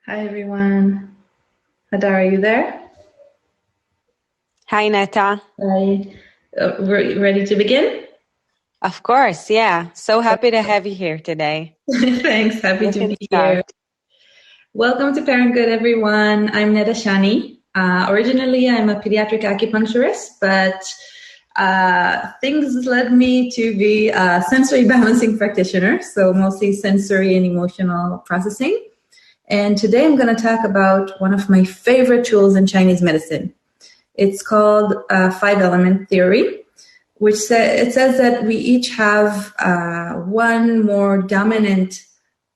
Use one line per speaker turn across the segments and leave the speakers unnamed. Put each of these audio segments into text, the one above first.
Hi, everyone. Hadar, are you there?
Hi, Neta.
Hi. We're ready to begin?
Of course, yeah. So happy to have you here today.
Thanks. Happy
We
to
can
be here.
start.
Welcome to ParentGood, everyone. I'm Neta Shani. Originally, I'm a pediatric acupuncturist, but things led me to be a sensory balancing practitioner, so mostly sensory and emotional processing. And today I'm going to talk about one of my favorite tools in Chinese medicine. It's called five-element theory, which it says that we each have one more dominant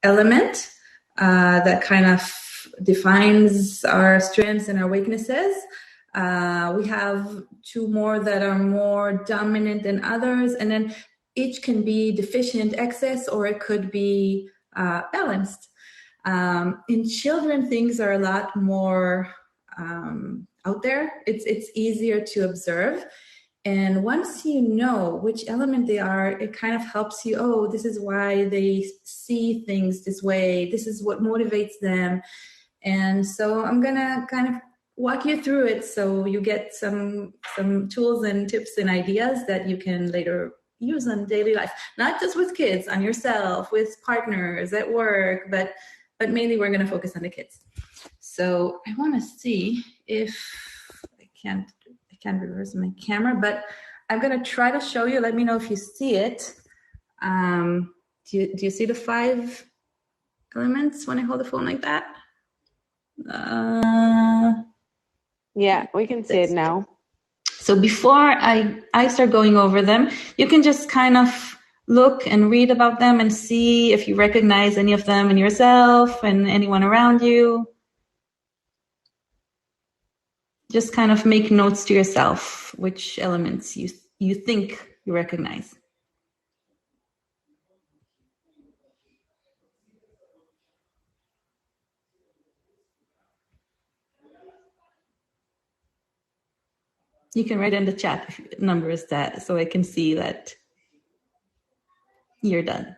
element that kind of defines our strengths and our weaknesses. We have two more that are more dominant than others, and then each can be deficient, excess, or it could be balanced. In children, things are a lot more out there. It's easier to observe. And once you know which element they are, it kind of helps you, oh, this is why they see things this way. This is what motivates them. And so I'm going to kind of walk you through it so you get some tools and tips and ideas that you can later use on daily life, not just with kids, on yourself, with partners, at work, but mainly we're going to focus on the kids. So I want to see if I can't reverse my camera, but I'm going to try to show you. Let me know if you see it. Do you see the five elements when I hold the phone like that?
Yeah, we can see it now.
So before I start going over them, you can just kind of look and read about them and see if you recognize any of them in yourself and anyone around you. Just kind of make notes to yourself which elements you think you recognize. You can write in the chat numbers that so I can see that you're done.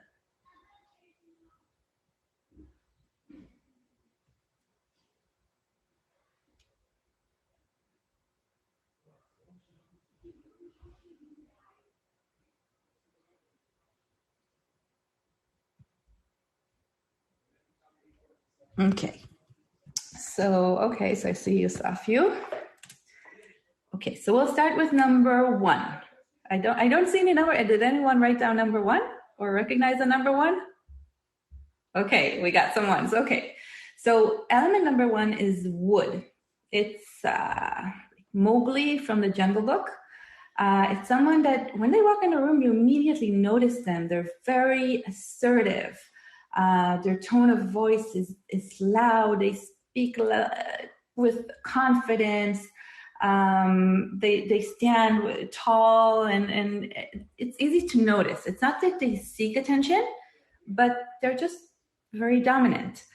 Okay. So I see you, Safiu. Okay, so we'll start with number one. I don't see any number. Did anyone write down number one or recognize the number one? Okay, we got some ones. Okay, so element number one is wood. It's Mowgli from the Jungle Book. It's someone that when they walk in a room, you immediately notice them. They're very assertive. Their tone of voice is loud. They speak with confidence. They stand tall, and it's easy to notice. It's not that they seek attention, but they're just very dominant.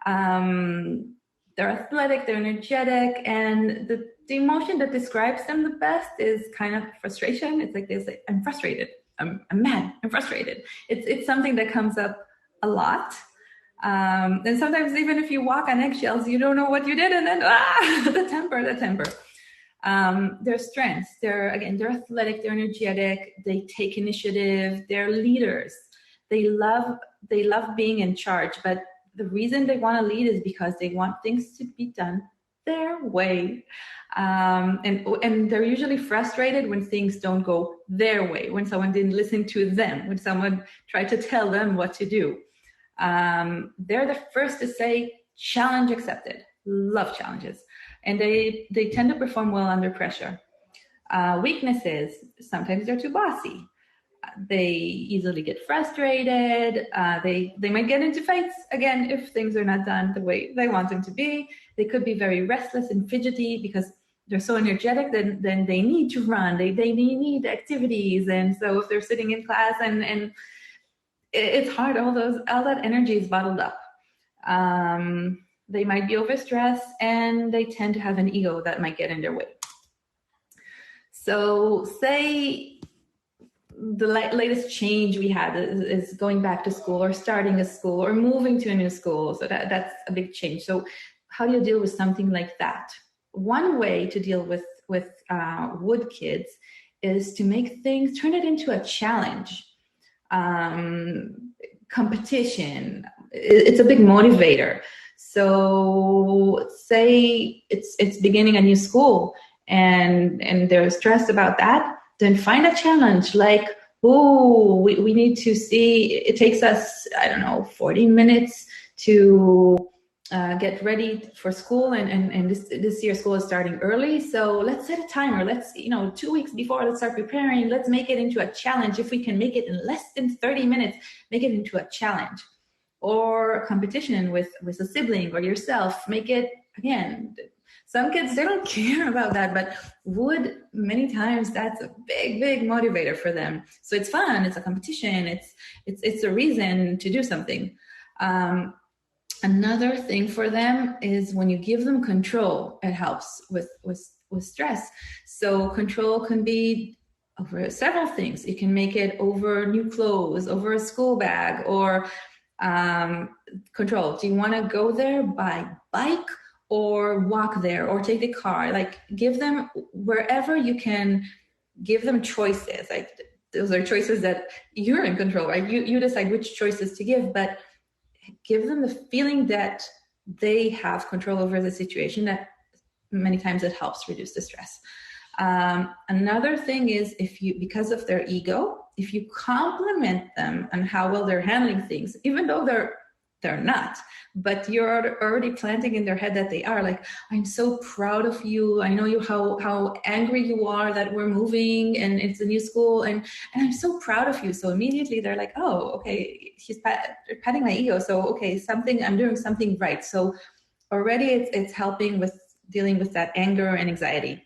They're athletic, they're energetic, and the emotion that describes them the best is kind of frustration. It's like they say, I'm frustrated, I'm mad, I'm frustrated. It's something that comes up a lot. And sometimes even if you walk on eggshells, you don't know what you did, and then the temper. Their strengths, they're athletic, they're energetic, they take initiative, they're leaders. They love being in charge, but the reason they want to lead is because they want things to be done their way. And they're usually frustrated when things don't go their way, when someone didn't listen to them, when someone tried to tell them what to do. They're the first to say, challenge accepted. Love challenges. And they tend to perform well under pressure. Weaknesses, sometimes they're too bossy. They easily get frustrated. They might get into fights, again, if things are not done the way they want them to be. They could be very restless and fidgety because they're so energetic, then they need to run. They need activities. And so if they're sitting in class and it's hard, all that energy is bottled up. They might be overstressed, and they tend to have an ego that might get in their way. So say the latest change we had is going back to school or starting a school or moving to a new school. So that's a big change. So how do you deal with something like that? One way to deal with wood kids is to turn it into a challenge. Competition, it's a big motivator. So say it's beginning a new school and they're stressed about that, then find a challenge like, we need to see, it takes us, 40 minutes to get ready for school, and this year school is starting early, so let's set a timer. Let's 2 weeks before, let's start preparing. Let's make it into a challenge. If we can make it in less than 30 minutes, make it into a challenge. Or competition with a sibling or yourself. Make it, again, some kids, they don't care about that, but wood, many times that's a big motivator for them. So it's fun, it's a competition, it's a reason to do something. Another thing for them is when you give them control, it helps with stress. So control can be over several things. You can make it over new clothes, over a school bag, or control. Do you want to go there by bike or walk there or take the car? Like, give them wherever you can, give them choices. Like, those are choices that you're in control, right? You decide which choices to give, but give them the feeling that they have control over the situation. That many times it helps reduce the stress. Another thing is, because of their ego, if you compliment them on how well they're handling things, even though they're not, but you're already planting in their head that they are, like, I'm so proud of you. I know how angry you are that we're moving and it's a new school, and I'm so proud of you. So immediately they're like, oh, okay, he's patting my ego. So, okay, I'm doing something right. So already it's helping with dealing with that anger and anxiety.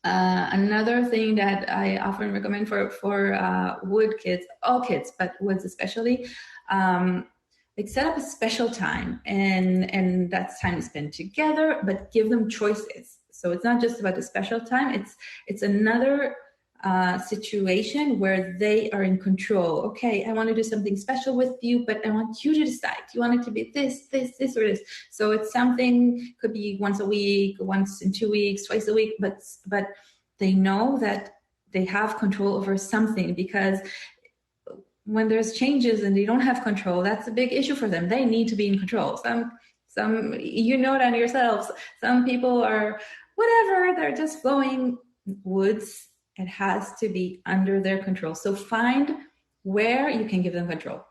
Another thing that I often recommend for wood kids, all kids, but woods especially, like, set up a special time, and that's time to spend together, but give them choices. So it's not just about the special time. It's another situation where they are in control. Okay, I want to do something special with you, but I want you to decide. You want it to be this, or this. So it's something, could be once a week, once in 2 weeks, twice a week, but they know that they have control over something, because when there's changes and they don't have control, that's a big issue for them. They need to be in control. Some that yourselves. Some people are whatever, they're just flowing. Woods, it has to be under their control. So find where you can give them control.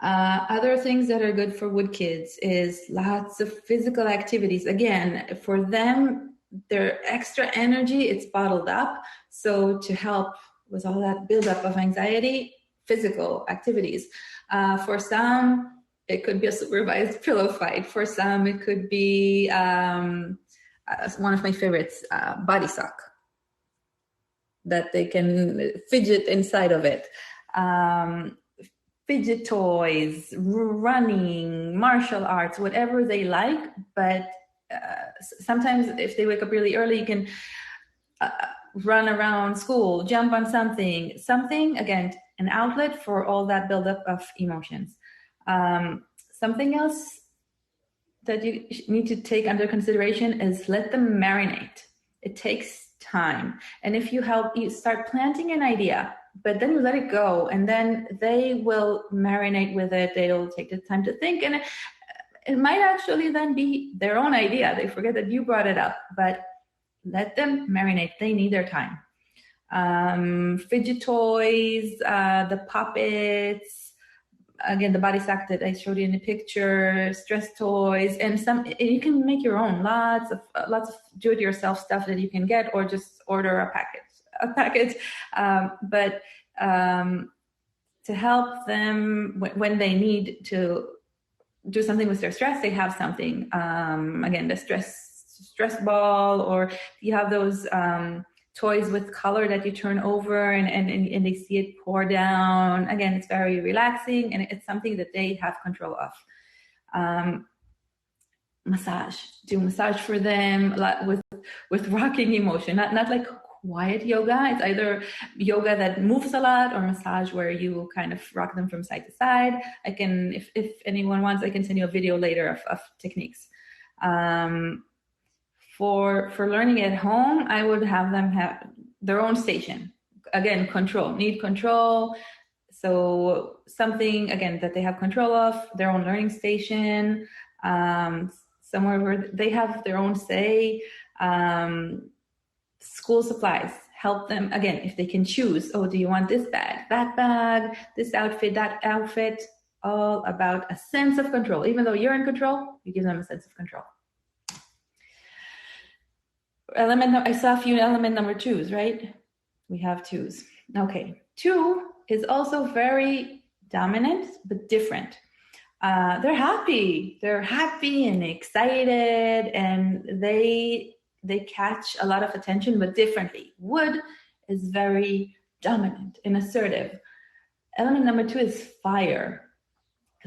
Other things that are good for wood kids is lots of physical activities. Again, for them, their extra energy, it's bottled up. So to help with all that buildup of anxiety, physical activities. For some, it could be a supervised pillow fight. For some, it could be one of my favorites, body sock, that they can fidget inside of it. Fidget toys, running, martial arts, whatever they like. But sometimes if they wake up really early, you can run around school, jump on something, again, an outlet for all that buildup of emotions. Something else that you need to take under consideration is let them marinate. It takes time. And if you start planting an idea, but then you let it go, and then they will marinate with it. They'll take the time to think, and it might actually then be their own idea. They forget that you brought it up, but let them marinate. They need their time. Fidget toys, the puppets, again, the body sack that I showed you in the picture, stress toys, and you can make your own. Lots of do-it-yourself stuff that you can get, or just order a package. But to help them when they need to do something with their stress, they have something. Again, the stress ball, or you have those toys with color that you turn over and they see it pour down. Again, it's very relaxing, and it's something that they have control of. Do massage for them with rocking emotion, not like quiet yoga. It's either yoga that moves a lot or massage where you kind of rock them from side to side. I can, if anyone wants, I can send you a video later of techniques. For learning at home, I would have them have their own station. Again, need control. So something, again, that they have control of, their own learning station, somewhere where they have their own say. School supplies, help them, again, if they can choose, oh, do you want this bag, that bag, this outfit, that outfit, all about a sense of control. Even though you're in control, you give them a sense of control. I saw a few element number 2s, right? We have 2s. Okay, 2 is also very dominant, but different. They're happy and excited, and they catch a lot of attention, but differently. Wood is very dominant and assertive. Element number 2 is fire.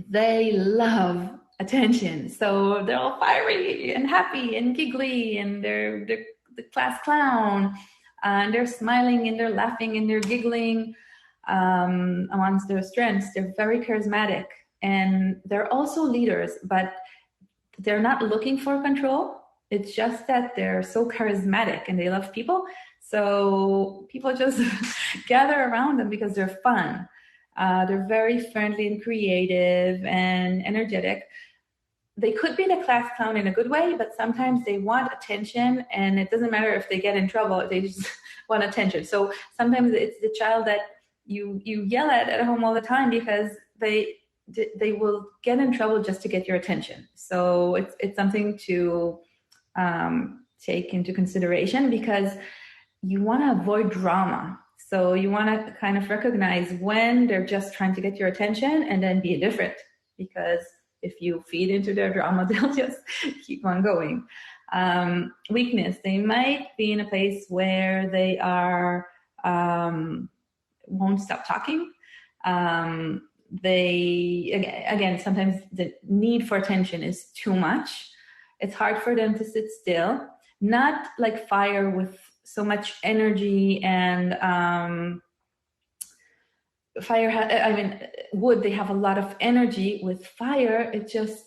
They love attention, so they're all fiery and happy and giggly, and they're the class clown, and they're smiling and they're laughing and they're giggling. Amongst their strengths, they're very charismatic, and they're also leaders, but they're not looking for control. It's just that they're so charismatic and they love people. So people just gather around them because they're fun. They're very friendly and creative and energetic. They could be the class clown in a good way, but sometimes they want attention, and it doesn't matter if they get in trouble, they just want attention. So sometimes it's the child that you yell at home all the time because they will get in trouble just to get your attention. So it's something to take into consideration, because you want to avoid drama. So you want to kind of recognize when they're just trying to get your attention, and then be different, because if you feed into their drama, they'll just keep on going. Weakness, they might be in a place where they are won't stop talking. They, again, sometimes the need for attention is too much. It's hard for them to sit still. Not like fire with so much energy, and wood, they have a lot of energy. With fire, it just,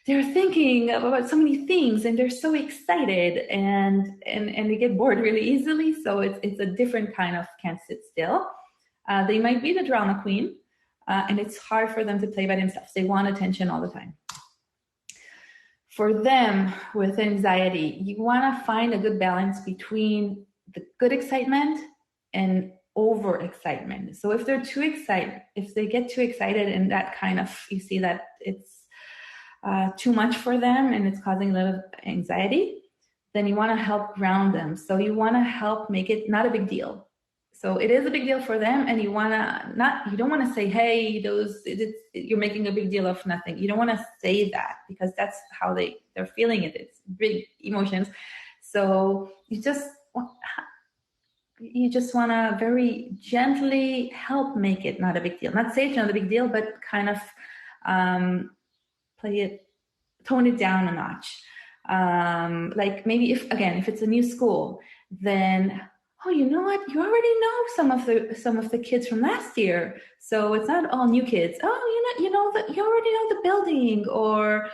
they're thinking about so many things, and they're so excited, and they get bored really easily. So it's a different kind of can't sit still. They might be the drama queen, and it's hard for them to play by themselves. They want attention all the time. For them, with anxiety, you want to find a good balance between the good excitement and overexcitement. So if they're too excited, if they get too excited, and that kind of, you see that it's too much for them and it's causing a little anxiety, then you want to help ground them. So you want to help make it not a big deal. So it is a big deal for them, and you don't want to say, hey, you're making a big deal of nothing. You don't want to say that, because that's how they're feeling it. It's big emotions. So you just want to very gently help make it not a big deal. Not say it's not a big deal, but kind of tone it down a notch. Like maybe if it's a new school, then, oh, you know what? You already know some of the kids from last year, so it's not all new kids. Oh, you already know the building, or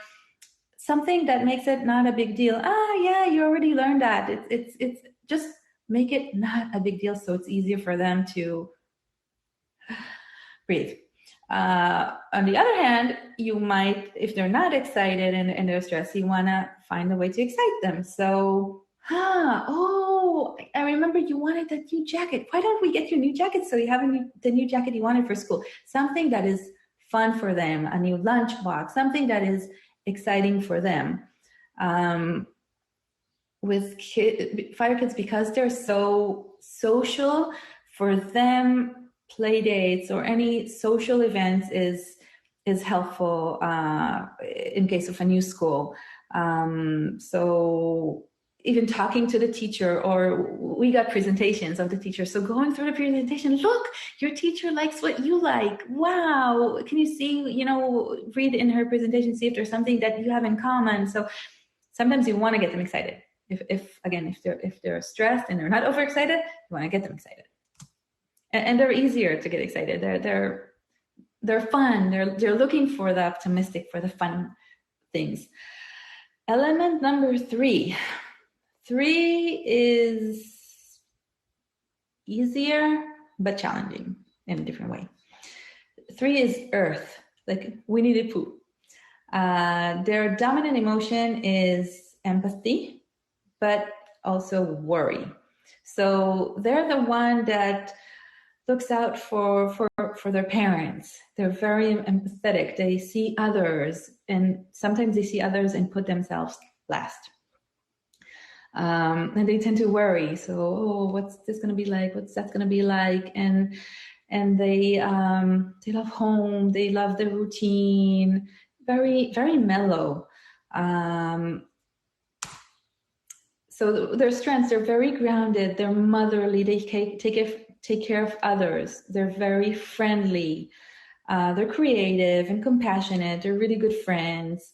something that makes it not a big deal. Yeah, you already learned that. It's just make it not a big deal, so it's easier for them to breathe. On the other hand, you might, if they're not excited and they're stressed, you want to find a way to excite them. So, I remember you wanted that new jacket. Why don't we get you a new jacket so you have the new jacket you wanted for school? Something that is fun for them, a new lunchbox, something that is exciting for them. With fire kids, because they're so social, for them, play dates or any social events is helpful in case of a new school. So even talking to the teacher, or we got presentations of the teacher. So going through the presentation, look, your teacher likes what you like. Wow. Can you see, read in her presentation, see if there's something that you have in common. So sometimes you want to get them excited. If they're stressed and they're not overexcited, you want to get them excited. And they're easier to get excited. They're fun. They're looking for the optimistic, for the fun things. Element number 3. 3 is easier but challenging in a different way. 3 is earth, like we needed poop. Their dominant emotion is empathy, but also worry. So they're the one that looks out for their parents. They're very empathetic. They see others, and sometimes they see others and put themselves last. And they tend to worry. So, what's this going to be like? What's that going to be like? And they love home. They love the routine. Very, very mellow. So their strengths, they're very grounded. They're motherly. They take care of others. They're very friendly. They're creative and compassionate. They're really good friends.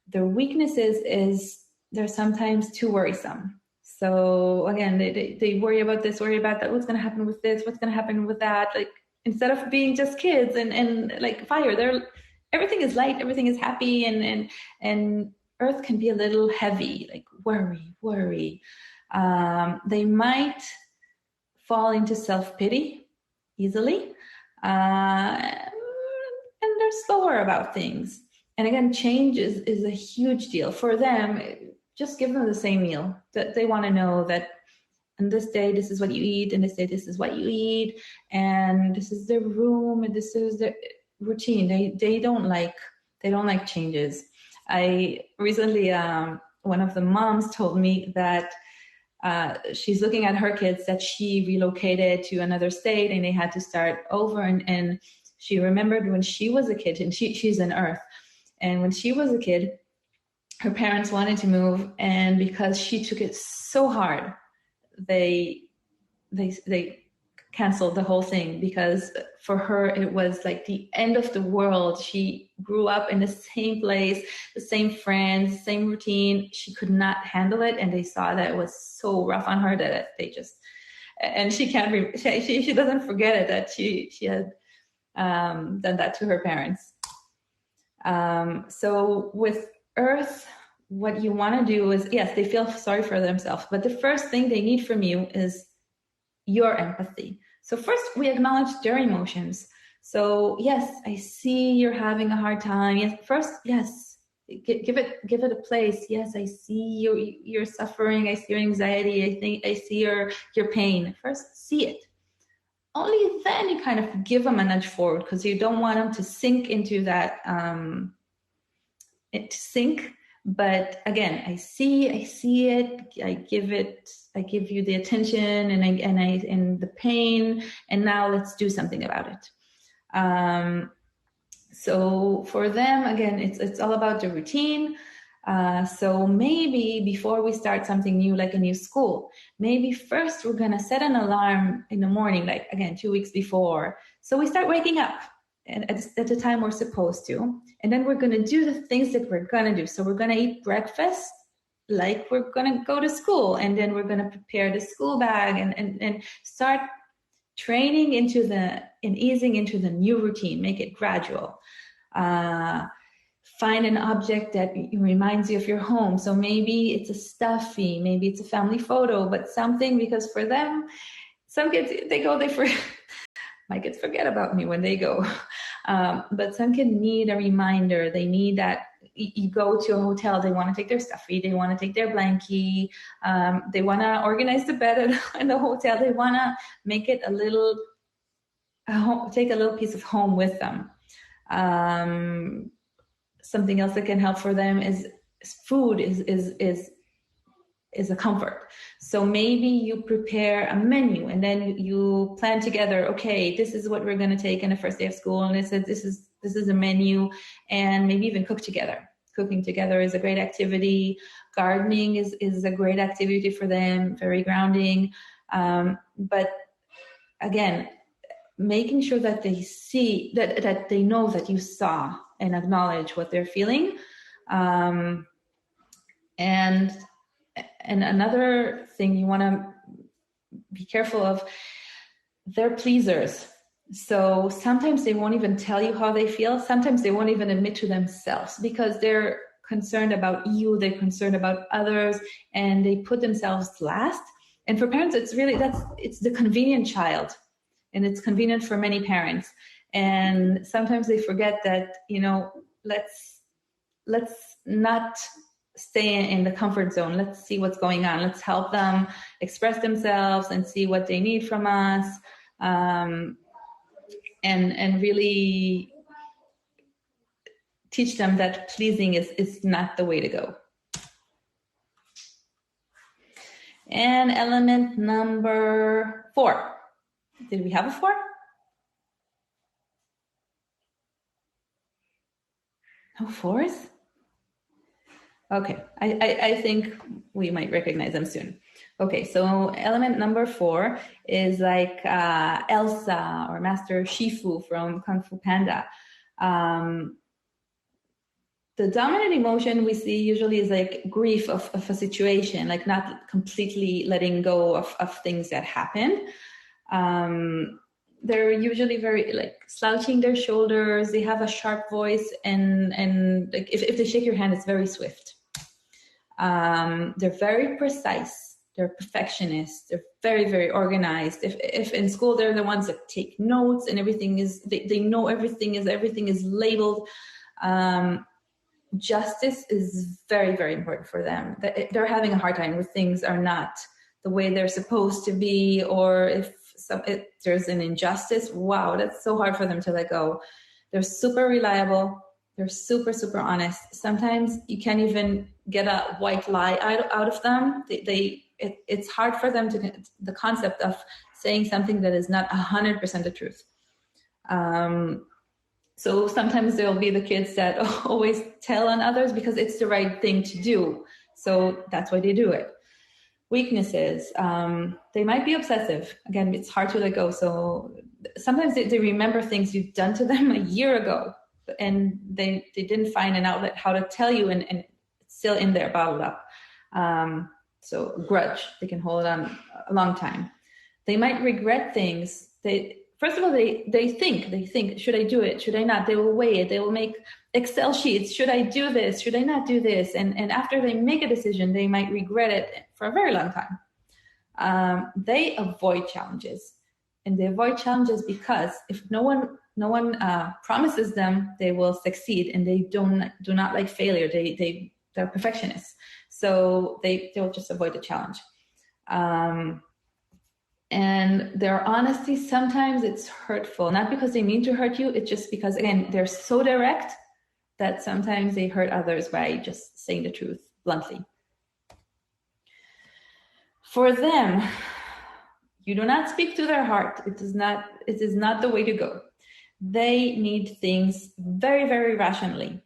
Their weaknesses is they're sometimes too worrisome. So again, they worry about this, worry about that. What's going to happen with this? What's going to happen with that? Like, instead of being just kids and like fire, everything is light, everything is happy, and earth can be a little heavy, like worry. They might fall into self-pity easily, and they're slower about things. And again, change is a huge deal for them. Just give them the same meal. That they want to know that on this day, this is what you eat, and this day, this is what you eat, and this is their room, and this is their routine. They don't like changes. I recently, one of the moms told me that she's looking at her kids, that she relocated to another state and they had to start over, and she remembered when she was a kid, and she's an earth, and when she was a kid, her parents wanted to move, and because she took it so hard, they canceled the whole thing, because for her it was like the end of the world. She grew up in the same place, the same friends, the same routine. She could not handle it, and they saw that it was so rough on her that they just, and she can't, she doesn't forget it, that she had done that to her parents. So with earth, what you want to do is, yes, they feel sorry for themselves, but the first thing they need from you is your empathy. So first, we acknowledge their emotions. So yes, I see you're having a hard time. Yes, first, yes, give it a place. Yes, I see you're suffering. I see your anxiety. I see your pain. First, see it. Only then you kind of give them a nudge forward, because you don't want them to sink into that But again, I see it. I give you the attention and the pain, and now let's do something about it. So for them, again, it's all about the routine. So maybe before we start something new, like a new school, maybe first we're gonna set an alarm in the morning, like again 2 weeks before. So we start waking up and at the time we're supposed to, and then we're going to do the things that we're going to do. So we're going to eat breakfast like we're going to go to school, and then we're going to prepare the school bag and start training and easing into the new routine. Make it gradual. Find an object that reminds you of your home. So maybe it's a stuffy, maybe it's a family photo, but something, because for them, some kids, my kids forget about me when they go. But some kids need a reminder. They need that. You go to a hotel, they want to take their stuffy, they want to take their blankie, they want to organize the bed in the hotel, they want to make it take a little piece of home with them. Something else that can help for them is food is a comfort. So maybe you prepare a menu, and then you plan together, okay, this is what we're going to take in the first day of school, and it says this is a menu, and maybe even cook together. Cooking together is a great activity. Gardening is a great activity for them, very grounding. But again, making sure that they see, that they know that you saw and acknowledge what they're feeling. And And another thing you want to be careful of, they're pleasers. So sometimes they won't even tell you how they feel. Sometimes they won't even admit to themselves because they're concerned about you, they're concerned about others, and they put themselves last. And for parents, it's the convenient child, and it's convenient for many parents. And sometimes they forget that, let's not stay in the comfort zone. Let's see what's going on. Let's help them express themselves and see what they need from us. And really teach them that pleasing is not the way to go. And element number 4. Did we have a 4? No 4s? Okay, I think we might recognize them soon. Okay, so element number 4 is like Elsa or Master Shifu from Kung Fu Panda. The dominant emotion we see usually is like grief of a situation, like not completely letting go of things that happen. They're usually very like slouching their shoulders. They have a sharp voice, and like if they shake your hand, it's very swift. They're very precise. They're perfectionists. They're very, very organized. If in school they're the ones that take notes and everything is, they know everything is labeled. Justice is very, very important for them. They're having a hard time when things are not the way they're supposed to be, or if there's an injustice, wow, that's so hard for them to let go. They're super reliable. They're super, super honest. Sometimes you can't even get a white lie out of them. It's hard for them the concept of saying something that is not 100% the truth. So sometimes there'll be the kids that always tell on others because it's the right thing to do. So that's why they do it. Weaknesses. They might be obsessive. Again, it's hard to let go. So sometimes they remember things you've done to them a year ago, and they didn't find an outlet how to tell you, and it's still in there bottled up. So grudge. They can hold on a long time. They might regret things. First of all, they think, should I do it? Should I not? They will weigh it. They will make Excel sheets. Should I do this? Should I not do this? And after they make a decision, they might regret it for a very long time. They avoid challenges. And they avoid challenges because if no one promises them they will succeed, and they do not like failure. They're perfectionists. So they'll just avoid the challenge. And their honesty, sometimes it's hurtful, not because they mean to hurt you. It's just because, again, they're so direct that sometimes they hurt others by just saying the truth bluntly. For them, you do not speak to their heart. It is not the way to go. They need things very, very rationally.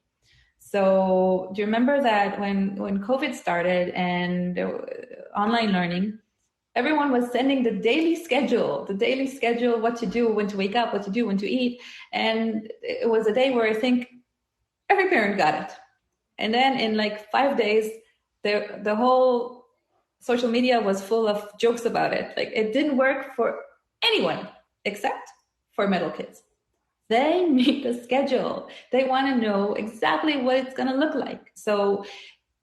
So do you remember that when COVID started and online learning, everyone was sending the daily schedule, what to do, when to wake up, what to do, when to eat. And it was a day where I think every parent got it. And then in like 5 days, the whole social media was full of jokes about it. Like it didn't work for anyone except for middle kids. They need a schedule. They want to know exactly what it's going to look like. So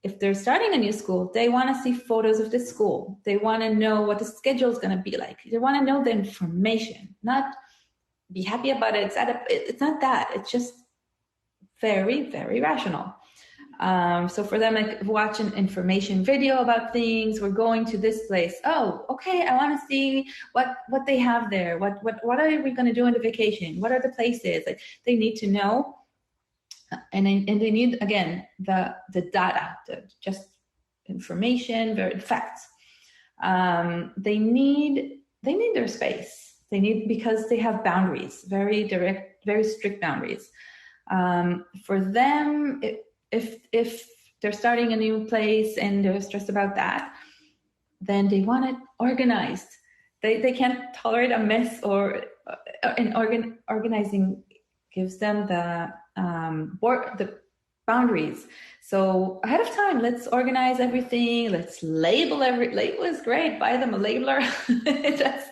if they're starting a new school, they want to see photos of the school. They want to know what the schedule is going to be like. They want to know the information, not be happy about it. It's not that. It's just very, very rational. So for them, like watch an information video about things. We're going to this place. Oh, okay. I want to see what they have there. What are we going to do on the vacation? What are the places? Like they need to know. And they need, again, the data, just information, facts. They need their space. Because they have boundaries, very direct, very strict boundaries. For them, if they're starting a new place and they're stressed about that, then they want it organized. They can't tolerate a mess, organizing gives them the boundaries. So ahead of time, let's organize everything. Let's label label is great. Buy them a labeler. That's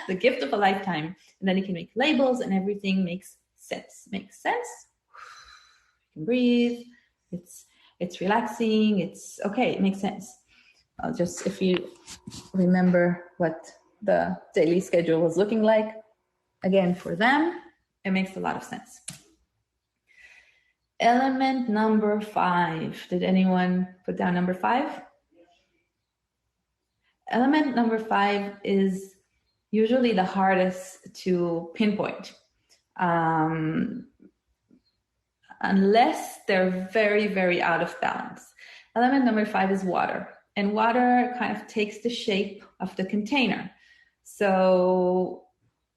the gift of a lifetime. And then you can make labels and everything makes sense. Makes sense. You can breathe. It's relaxing. It's okay. It makes sense. Just if you remember what the daily schedule was looking like, again, for them, it makes a lot of sense. Element number 5. Did anyone put down number 5? Element number 5 is usually the hardest to pinpoint. Unless they're very, very out of balance. Element number 5 is water. And water kind of takes the shape of the container. So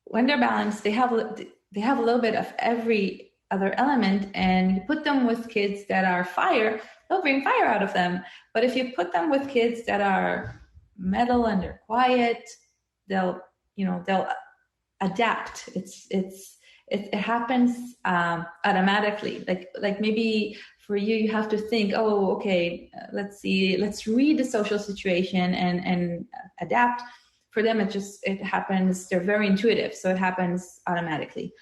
when they're balanced, they have a little bit of every other element, and you put them with kids that are fire, they'll bring fire out of them. But if you put them with kids that are metal and they're quiet, they'll adapt. It happens automatically. Like maybe for you have to think, oh, okay, let's read the social situation and adapt. For them, it happens. They're very intuitive, so it happens automatically.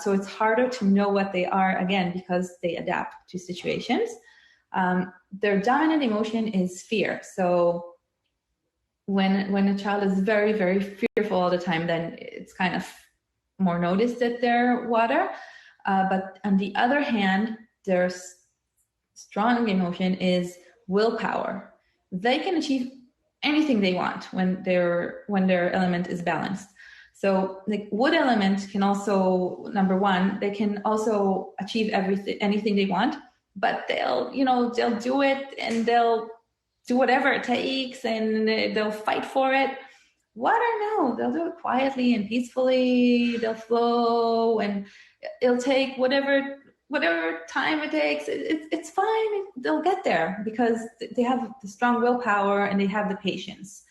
So it's harder to know what they are, again, because they adapt to situations. Their dominant emotion is fear. So when a child is very, very fearful all the time, then it's kind of more noticed that they're water. But on the other hand, their strong emotion is willpower. They can achieve anything they want when their element is balanced. So the wood element can also, number 1, they can also achieve anything they want, but they'll do it, and they'll do whatever it takes, and they'll fight for it. Water, no, they'll do it quietly and peacefully. They'll flow, and it'll take whatever time it takes. It's fine. They'll get there because they have the strong willpower and they have the patience.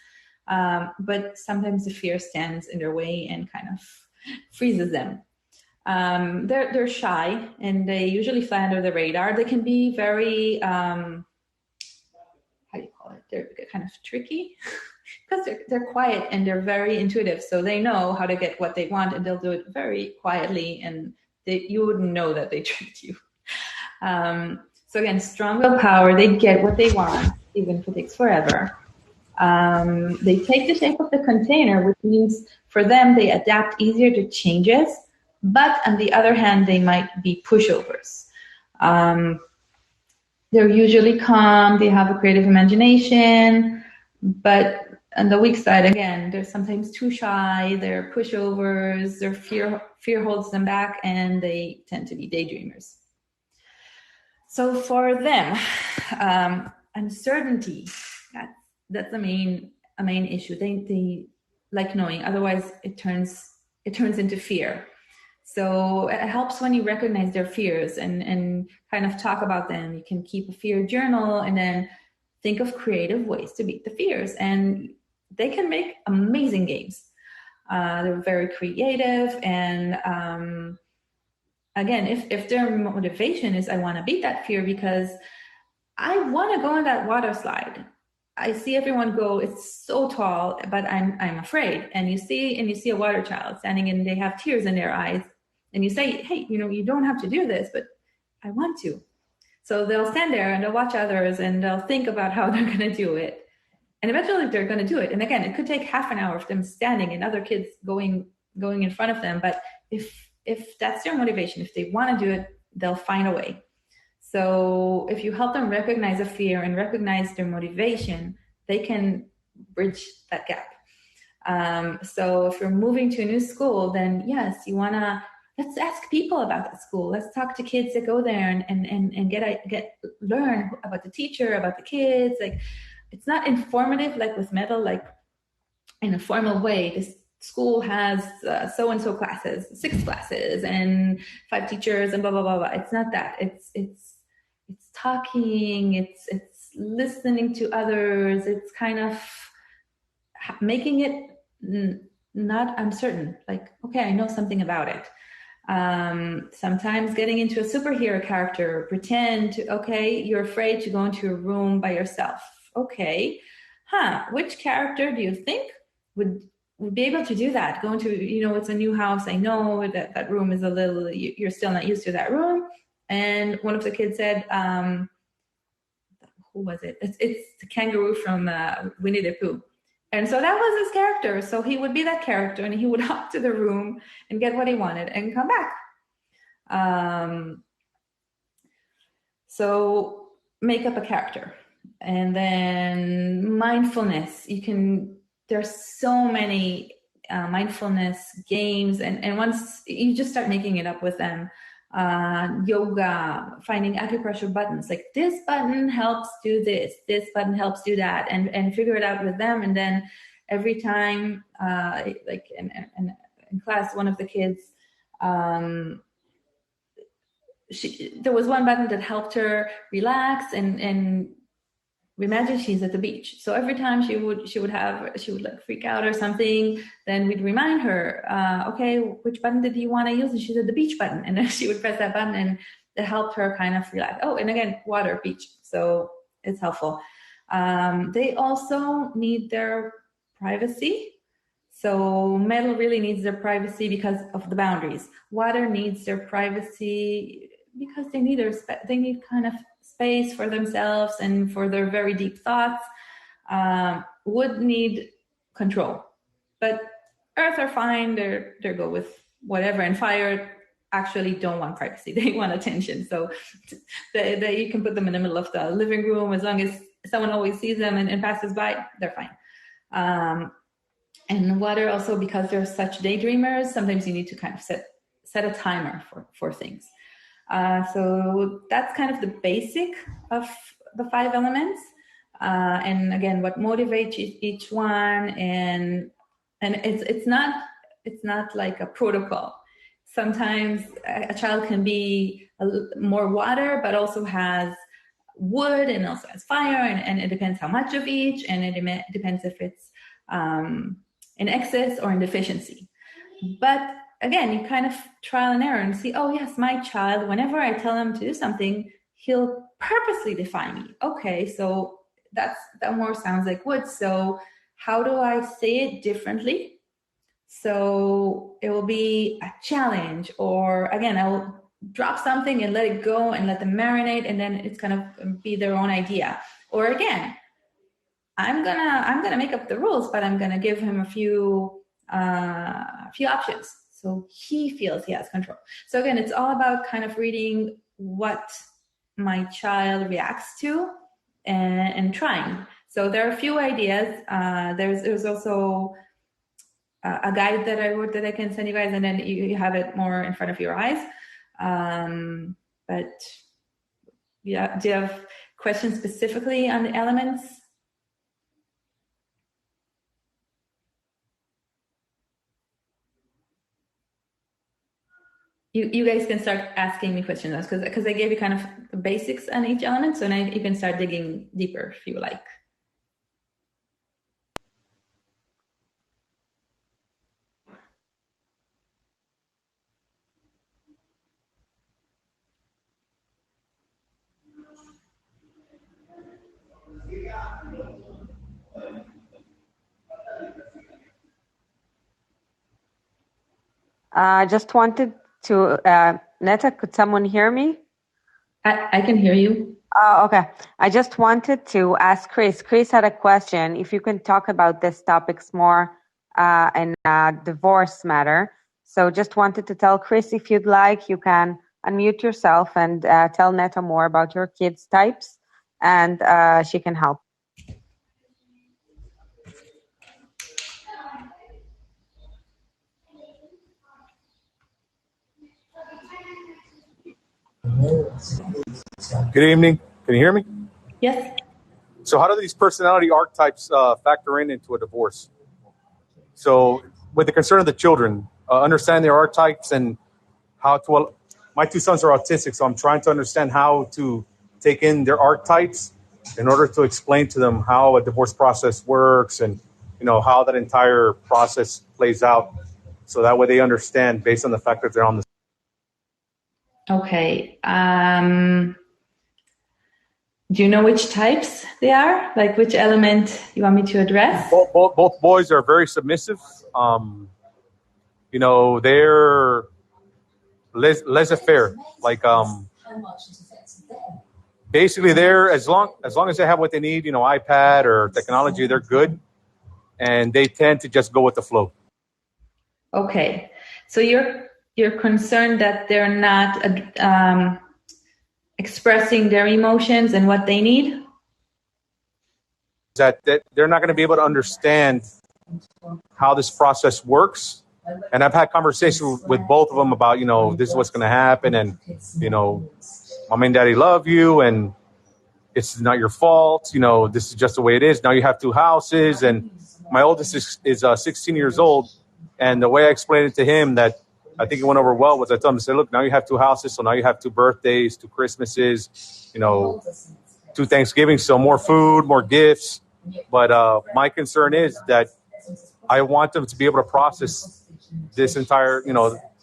But sometimes the fear stands in their way and kind of freezes them. They're shy, and they usually fly under the radar. They can be very, how do you call it? They're kind of tricky because they're quiet and they're very intuitive. So they know how to get what they want, and they'll do it very quietly, and you wouldn't know that they tricked you. So again, strong willpower, they get what they want, even if it takes forever. They take the shape of the container, which means for them, they adapt easier to changes. But on the other hand, they might be pushovers. They're usually calm. They have a creative imagination. But on the weak side, again, they're sometimes too shy. They're pushovers. Their fear holds them back, and they tend to be daydreamers. So for them, uncertainty, that's a main issue. They like knowing, otherwise it turns into fear. So it helps when you recognize their fears and kind of talk about them. You can keep a fear journal and then think of creative ways to beat the fears. And they can make amazing games. They're very creative. And again, if their motivation is, I want to beat that fear because I want to go on that water slide. I see everyone go, it's so tall, but I'm afraid. And you see a water child standing and they have tears in their eyes. And you say, hey, you don't have to do this, but I want to. So they'll stand there and they'll watch others and they'll think about how they're going to do it. And eventually they're going to do it. And again, it could take half an hour of them standing and other kids going in front of them. But if that's their motivation, if they want to do it, they'll find a way. So if you help them recognize a fear and recognize their motivation, they can bridge that gap. So if you're moving to a new school, then yes, you want to, let's ask people about that school. Let's talk to kids that go there and learn about the teacher, about the kids. Like, it's not informative like with metal, like in a formal way. This school has so-and-so classes, 6 classes and 5 teachers and blah, blah, blah, blah. It's not that. It's talking, it's listening to others. It's kind of making it not uncertain. Like, okay, I know something about it. Sometimes getting into a superhero character, pretend, okay, you're afraid to go into a room by yourself. Okay, which character do you think would be able to do that? Go into, it's a new house. I know that room is a little, you're still not used to that room. And one of the kids said, who was it? It's the kangaroo from Winnie the Pooh. And so that was his character. So he would be that character and he would hop to the room and get what he wanted and come back. So make up a character. And then mindfulness. There's so many mindfulness games. And once you just start making it up with them, yoga, finding acupressure buttons, like this button helps do this button helps do that, and figure it out with them. And then every time, like in class, one of the kids, there was one button that helped her relax and imagine she's at the beach. So every time she would like freak out or something, then we'd remind her, okay, which button did you want to use? And she said the beach button. And then she would press that button and it helped her kind of relax. Oh, and again, water, beach. So it's helpful. They also need their privacy. So metal really needs their privacy because of the boundaries. Water needs their privacy because they need kind of space for themselves and for their very deep thoughts. Wood need control, but earth are fine. They're go with whatever. And fire actually don't want privacy. They want attention. So you can put them in the middle of the living room as long as someone always sees them and passes by, they're fine. And water also, because they're such daydreamers, sometimes you need to kind of set a timer for things. So that's kind of the basic of the 5 elements. And again, what motivates each one, and it's not like a protocol. Sometimes a child can be more water, but also has wood and also has fire, and it depends how much of each, and it depends if it's in excess or in deficiency. But again, you kind of trial and error and see, oh yes, my child, whenever I tell him to do something, he'll purposely defy me. Okay, so that more sounds like wood. So how do I say it differently? So it will be a challenge, or again, I will drop something and let it go and let them marinate, and then it's gonna be their own idea. Or again, I'm gonna make up the rules, but I'm gonna give him a few options so he feels he has control. So again, it's all about kind of reading what my child reacts to and trying. So there are a few ideas. There's also a guide that I wrote that I can send you guys, and then you have it more in front of your eyes. But yeah, do you have questions specifically on the elements? You guys can start asking me questions because I gave you kind of the basics on each element, so now you can start digging deeper if you like.
I just wanted to, Neta, could someone hear me?
I can hear you.
Oh, okay. I just wanted to ask Chris. Chris had a question. If you can talk about this topics more in divorce matter. So just wanted to tell Chris, if you'd like, you can unmute yourself and tell Neta more about your kids' types, and she can help.
Good evening. Can you hear me?
Yes.
So how do these personality archetypes factor into a divorce? So with the concern of the children, understand their archetypes and how to, well, my 2 sons are autistic, so I'm trying to understand how to take in their archetypes in order to explain to them how a divorce process works and, how that entire process plays out. So that way they understand based on the fact that they're on the
Okay. Do you know which types they are? Like which element you want me to address?
Both boys are very submissive. They're laissez-faire. Like, basically, they're as long as they have what they need, iPad or technology, they're good, and they tend to just go with the flow.
Okay, so you're concerned that they're not expressing their emotions and what they need?
That they're not going to be able to understand how this process works. And I've had conversations with both of them about, this is what's going to happen. And, mom and daddy love you. And it's not your fault. This is just the way it is. Now you have two houses. And my oldest is 16 years old. And the way I explained it to him, that I think it went over well, was I told him, I said, look, now you have two houses. So now you have two birthdays, two Christmases, two Thanksgivings. So more food, more gifts. But my concern is that I want them to be able to process this entire,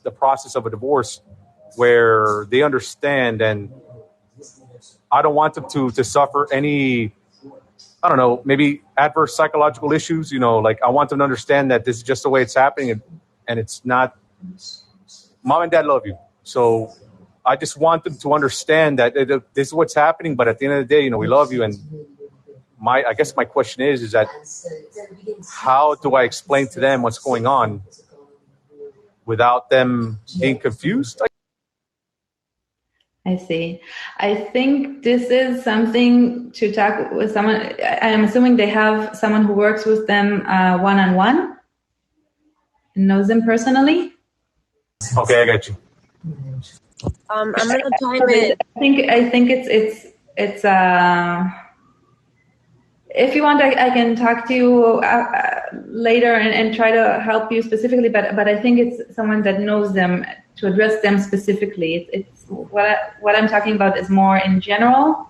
the process of a divorce, where they understand, and I don't want them to suffer any, I don't know, maybe adverse psychological issues. Like I want them to understand that this is just the way it's happening, and it's not. Mom and dad love you, so I just want them to understand that this is what's happening. But at the end of the day, we love you. And I guess my question is that how do I explain to them what's going on without them being confused?
I see. I think this is something to talk with someone. I'm assuming they have someone who works with them one-on-one and knows them personally.
Okay, I got you.
I'm gonna chime in.
I think it's if you want, I can talk to you later and try to help you specifically. But I think it's someone that knows them to address them specifically. It's what I'm talking about is more in general.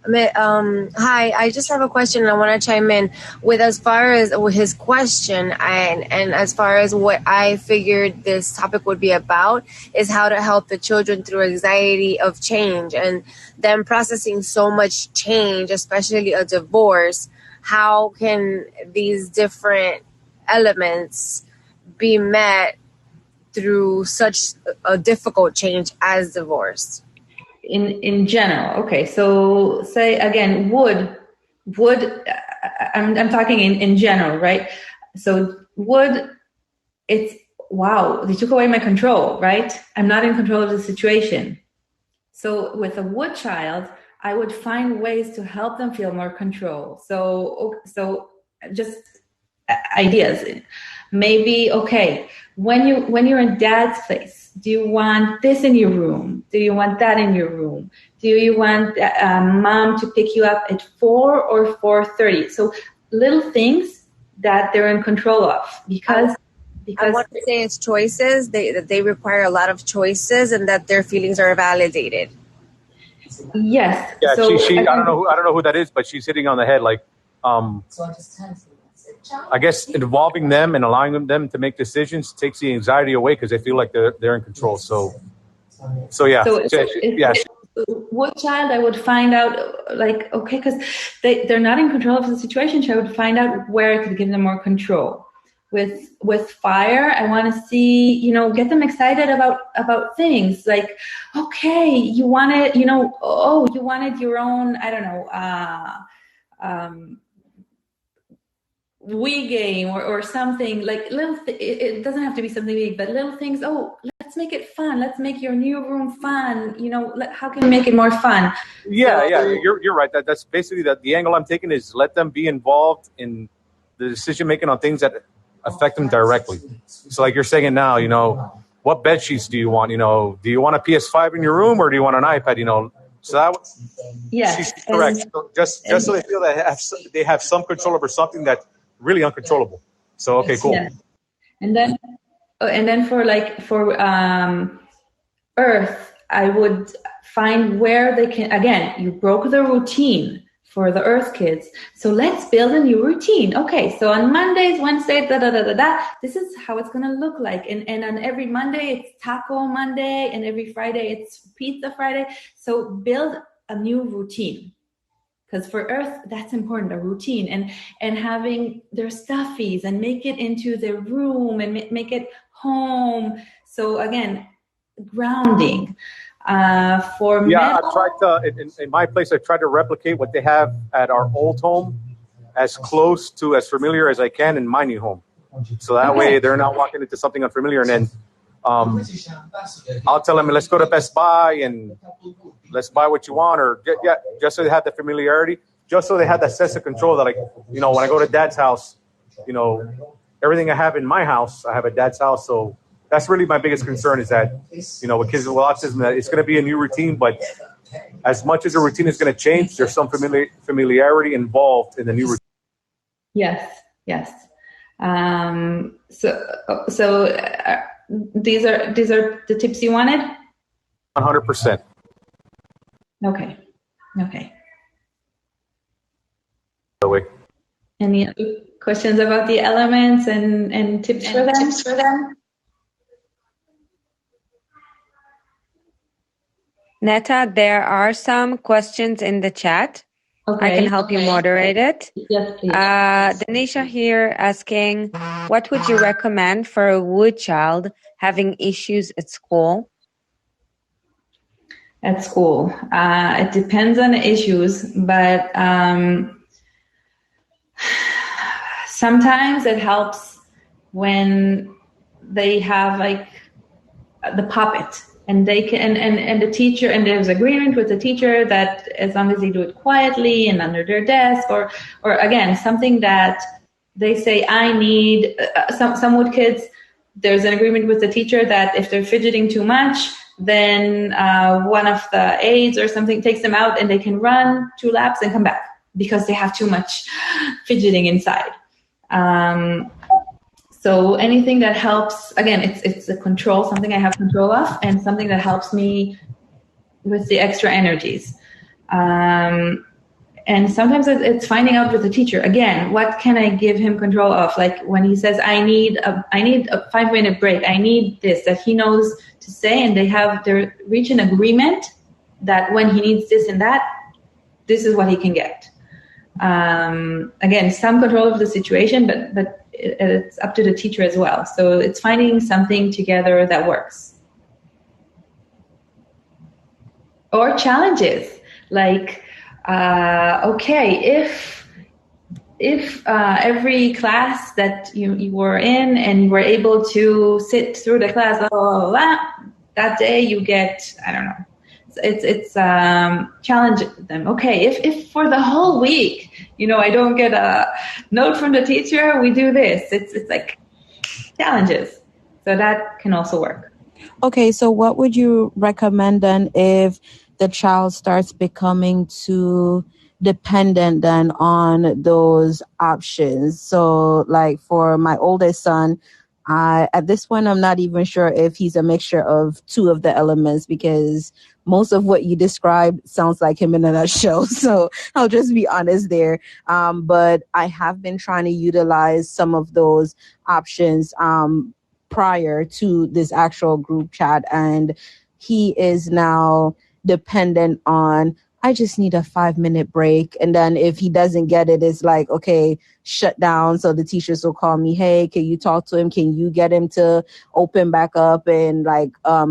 Hi, I just have a question. I want to chime in with as far as his question and as far as what I figured this topic would be about is how to help the children through anxiety of change and them processing so much change, especially a divorce. How can these different elements be met through such a difficult change as divorce?
In general, okay. So say again, would I'm talking in general, right? So it's wow, they took away my control, right? I'm not in control of the situation. So with a would child, I would find ways to help them feel more control. So just ideas. Maybe, okay, when you're in dad's place, do you want this in your room? Do you want that in your room? Do you want mom to pick you up at 4 or 4:30? So little things that they're in control of because
I want to say it's choices. They require a lot of choices, and that their feelings are validated.
Yes.
Yeah,
so
she I don't know who that is, but she's hitting on the head. Like, I guess involving them and allowing them to make decisions takes the anxiety away because they feel like they're in control. So yeah.
What child I would find out, like, okay, because they're not in control of the situation, so I would find out where I could give them more control. With fire, I want to see, get them excited about things like, okay, you wanted, you wanted your own, I don't know, Wii game or something like little. It doesn't have to be something big, but little things. Oh, let's make it fun. Let's make your new room fun. How can we make it more fun?
Yeah, you're right. That's basically the angle I'm taking is let them be involved in the decision making on things that affect them directly. So like you're saying now, what bed sheets do you want? Do you want a PS5 in your room or do you want an iPad? So that she's correct. Just so they feel that they have some control over something that's really uncontrollable. So okay, cool.
Yeah. And then for Earth, I would find where they can. Again, you broke the routine. for the Earth kids. So let's build a new routine. Okay, so on Mondays, Wednesdays, this is how it's going to look like. And on every Monday, it's Taco Monday, and every Friday, it's Pizza Friday. So build a new routine. Because for Earth, that's important, a routine. And having their stuffies and make it into their room and make it home. So again, grounding. I
tried to in my place. I tried to replicate what they have at our old home, as close to as familiar as I can in my new home. So that way they're not walking into something unfamiliar. And then I'll tell them, let's go to Best Buy and let's buy what you want, or just so they have the familiarity, just so they have that sense of control that, like, when I go to Dad's house, everything I have in my house, I have at Dad's house. So that's really my biggest concern, is that, with kids with autism, that it's going to be a new routine, but as much as the routine is going to change, there's some familiarity involved in the new routine.
Yes. So these are the tips you wanted?
100%.
Okay.
Any
other questions about the elements and tips for them?
Neta, there are some questions in the chat. Okay. I can help you moderate it.
Yes, please.
Danisha here asking, what would you recommend for a wood child having issues at school?
At school, it depends on the issues, but sometimes it helps when they have like the puppet. And they can, and the teacher, and there's agreement with the teacher that as long as they do it quietly and under their desk, or again, something that they say, I need, some wood kids, there's an agreement with the teacher that if they're fidgeting too much, then one of the aides or something takes them out and they can run 2 laps and come back because they have too much fidgeting inside. So anything that helps, again, it's a control, something I have control of, and something that helps me with the extra energies. And sometimes it's finding out with the teacher, again, what can I give him control of? Like when he says, I need a 5-minute break, I need this, that he knows to say, and they reach an agreement that when he needs this and that, this is what he can get. Again, some control of the situation, but it's up to the teacher as well. So it's finding something together that works. Or challenges, like, if every class that you were in and you were able to sit through the class, that day you get, I don't know, it's challenge them. Okay, if for the whole week, I don't get a note from the teacher, we do this. It's like challenges. So that can also work.
Okay, so what would you recommend then if the child starts becoming too dependent then on those options? So like for my oldest son, at this point, I'm not even sure if he's a mixture of 2 of the elements, because most of what you described sounds like him in a nutshell. So I'll just be honest there. But I have been trying to utilize some of those options prior to this actual group chat. And he is now dependent on, I just need a 5-minute break. And then if he doesn't get it, it's like, okay, shut down. So the teachers will call me, hey, can you talk to him? Can you get him to open back up and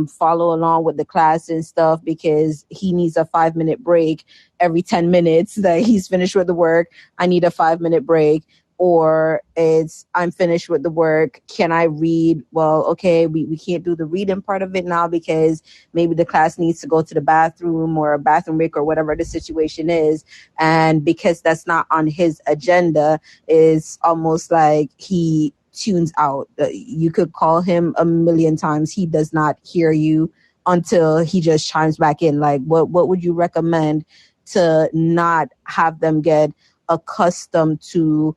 follow along with the class and stuff? Because he needs a 5-minute break every 10 minutes that he's finished with the work. I need a 5-minute break. Or it's, I'm finished with the work. Can I read? Well, okay, we can't do the reading part of it now because maybe the class needs to go to the bathroom or a bathroom break or whatever the situation is. And because that's not on his agenda, it's almost like he tunes out. You could call him a million times. He does not hear you until he just chimes back in. Like, what would you recommend to not have them get accustomed to,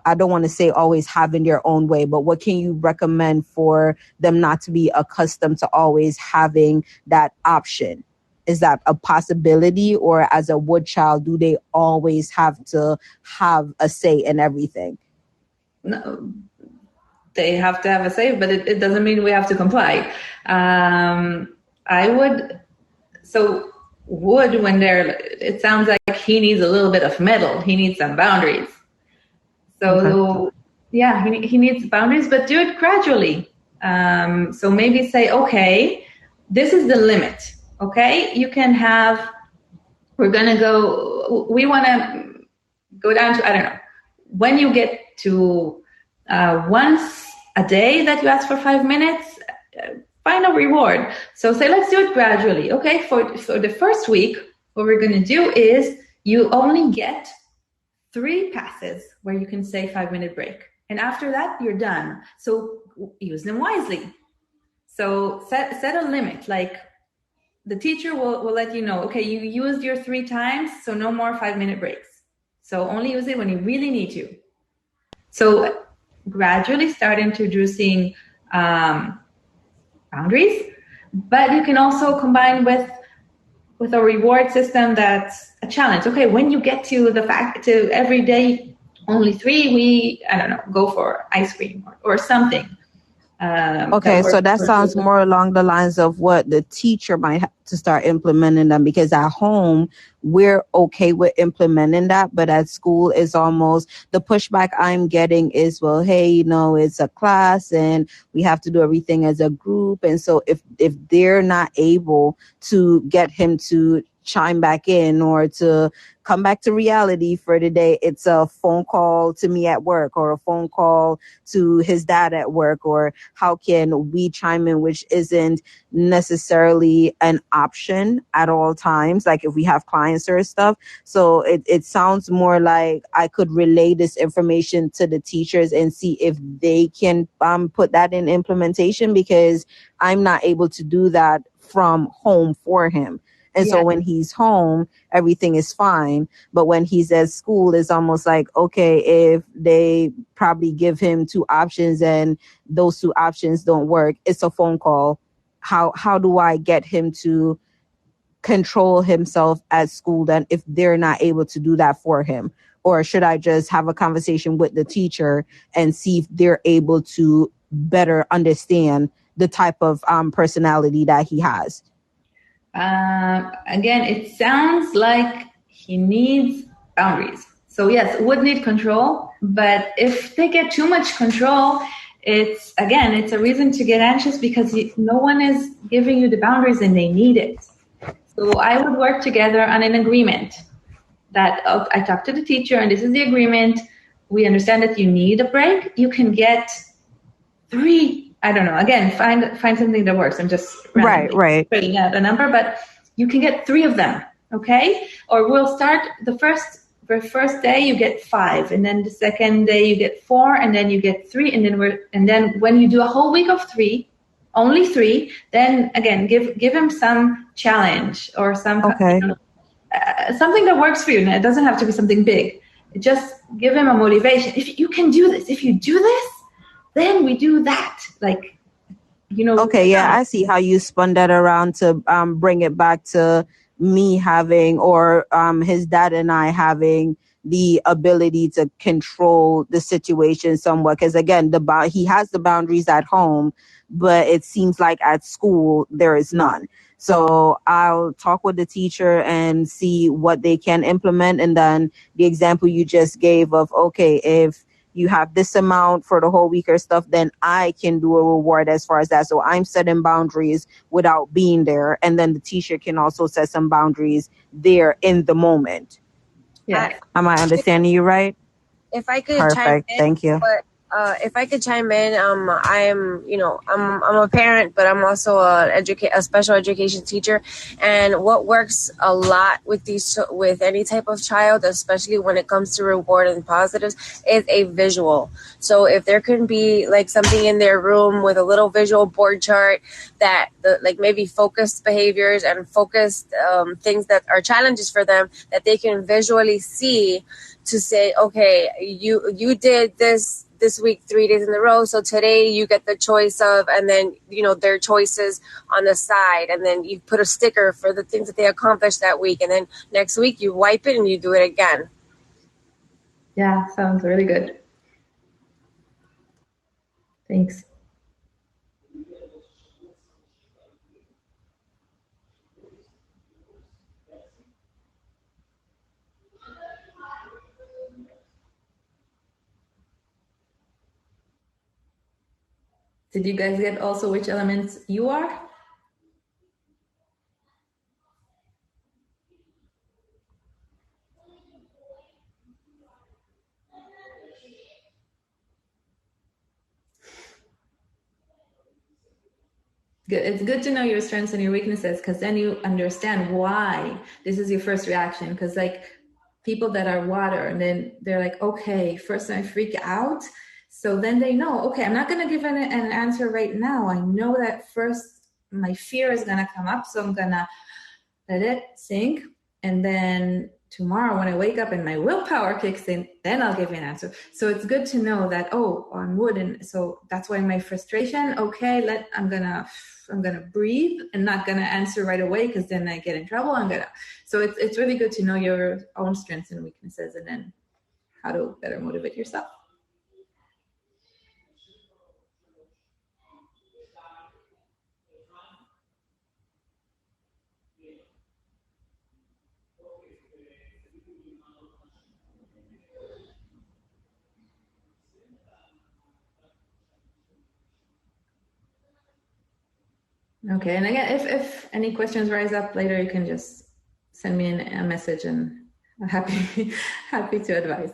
I don't want to say always having their own way, but what can you recommend for them not to be accustomed to always having that option Is that a possibility, or as a wood child, do they always have to have a say in everything?
No, they have to have a say, but it doesn't mean we have to comply. So wood, when it sounds like he needs a little bit of metal. He needs some boundaries. So yeah, he needs boundaries, but do it gradually. So maybe say, okay, this is the limit. Okay, we want to go down to, I don't know, when you get to once a day that you ask for 5 minutes, find a reward. So say, let's do it gradually. Okay, for the first week, what we're going to do is you only get 3 passes where you can say 5-minute break. And after that, you're done. So use them wisely. So set a limit. Like the teacher will let you know, okay, you used your 3 times, so no more 5-minute breaks. So only use it when you really need to. So gradually start introducing boundaries, but you can also combine with a reward system that's a challenge. Okay, when you get to every day only 3, go for ice cream or something.
Okay, so that sounds more along the lines of what the teacher might have to start implementing them, because at home we're okay with implementing that, but at school is almost the pushback I'm getting is, well, hey, it's a class and we have to do everything as a group. And so if they're not able to get him to chime back in or to come back to reality for the day, it's a phone call to me at work or a phone call to his dad at work, or how can we chime in, which isn't necessarily an option at all times, like if we have clients or stuff. So it sounds more like I could relay this information to the teachers and see if they can put that in implementation, because I'm not able to do that from home for him. And so when he's home, everything is fine. But when he's at school, it's almost like, okay, if they probably give him 2 options and those 2 options don't work, it's a phone call. How do I get him to control himself at school then if they're not able to do that for him? Or should I just have a conversation with the teacher and see if they're able to better understand the type of personality that he has?
Again, it sounds like he needs boundaries. So yes, would need control, but if they get too much control, it's a reason to get anxious, because no one is giving you the boundaries and they need it. So I would work together on an agreement that I talk to the teacher and this is the agreement. We understand that you need a break. You can get 3. I don't know. Again, find something that works. I'm just putting out a number, but you can get 3 of them, okay? Or we'll start the first day you get 5, and then the second day you get 4, and then you get 3, and then when you do a whole week of 3, only 3, then again give him some challenge or some something that works for you. And it doesn't have to be something big. Just give him a motivation. If you can do this, if you do this, then we do that. Okay,
yeah, I see how you spun that around to bring it back to me having, or his dad and I having the ability to control the situation somewhat. Because again, he has the boundaries at home, but it seems like at school there is none. So I'll talk with the teacher and see what they can implement. And then the example you just gave of, okay, if you have this amount for the whole week or stuff, then I can do a reward as far as that. So I'm setting boundaries without being there. And then the teacher can also set some boundaries there in the moment.
Yeah.
Am I understanding you right?
If I could
Perfect. Thank you.
If I could chime in, I'm a parent, but I'm also a special education teacher. And what works a lot with any type of child, especially when it comes to reward and positives, is a visual. So if there can be like something in their room with a little visual board chart that maybe focused behaviors and focused things that are challenges for them that they can visually see, to say, okay, you did this this week 3 days in a row. So today you get the choice of, and then, their choices on the side. And then you put a sticker for the things that they accomplished that week. And then next week you wipe it and you do it again.
Yeah, sounds really good. Thanks. Did you guys get also which elements you are? Good. It's good to know your strengths and your weaknesses, because then you understand why this is your first reaction. Because like people that are water, and then they're like, okay, first I freak out. So then they know, okay, I'm not going to give an answer right now. I know that first my fear is going to come up. So I'm going to let it sink. And then tomorrow when I wake up and my willpower kicks in, then I'll give you an answer. So it's good to know that, on wood. And so that's why my frustration, okay, I'm gonna breathe and not gonna answer right away, because then I get in trouble. So it's really good to know your own strengths and weaknesses, and then how to better motivate yourself. Okay, and again, if any questions rise up later, you can just send me a message, and I'm happy to advise.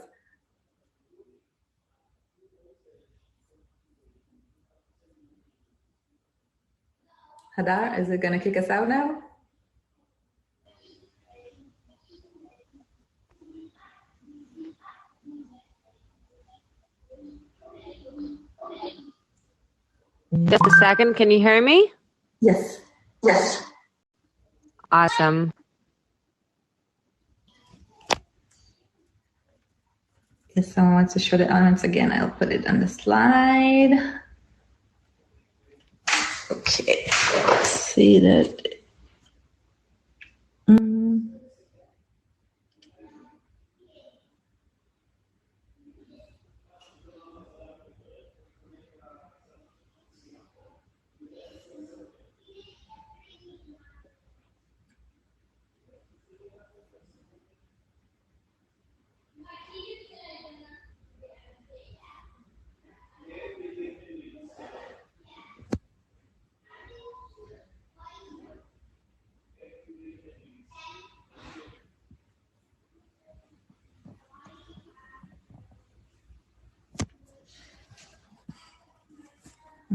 Hadar, is it going to kick us out now?
Just a second. Can you hear me?
Yes.
Awesome.
If someone wants to show the elements again, I'll put it on the slide. Okay, let's see that.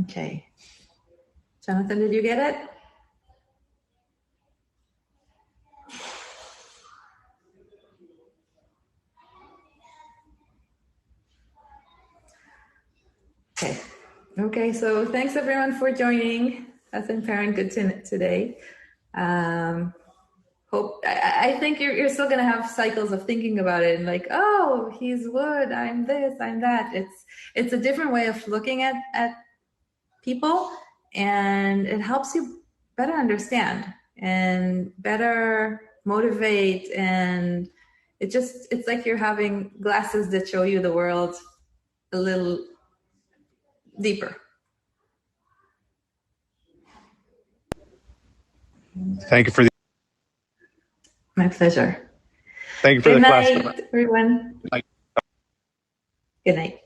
Okay. Jonathan, did you get it? Okay, so thanks everyone for joining us in ParentGood today. I think you're still gonna have cycles of thinking about it, and like, oh, he's wood, I'm this, I'm that. It's a different way of looking at people, and it helps you better understand and better motivate, and it's like you're having glasses that show you the world a little deeper.
Thank you for the.
My pleasure.
Thank you for
Good
the
night,
class.
everyone.
Good night.
Good night.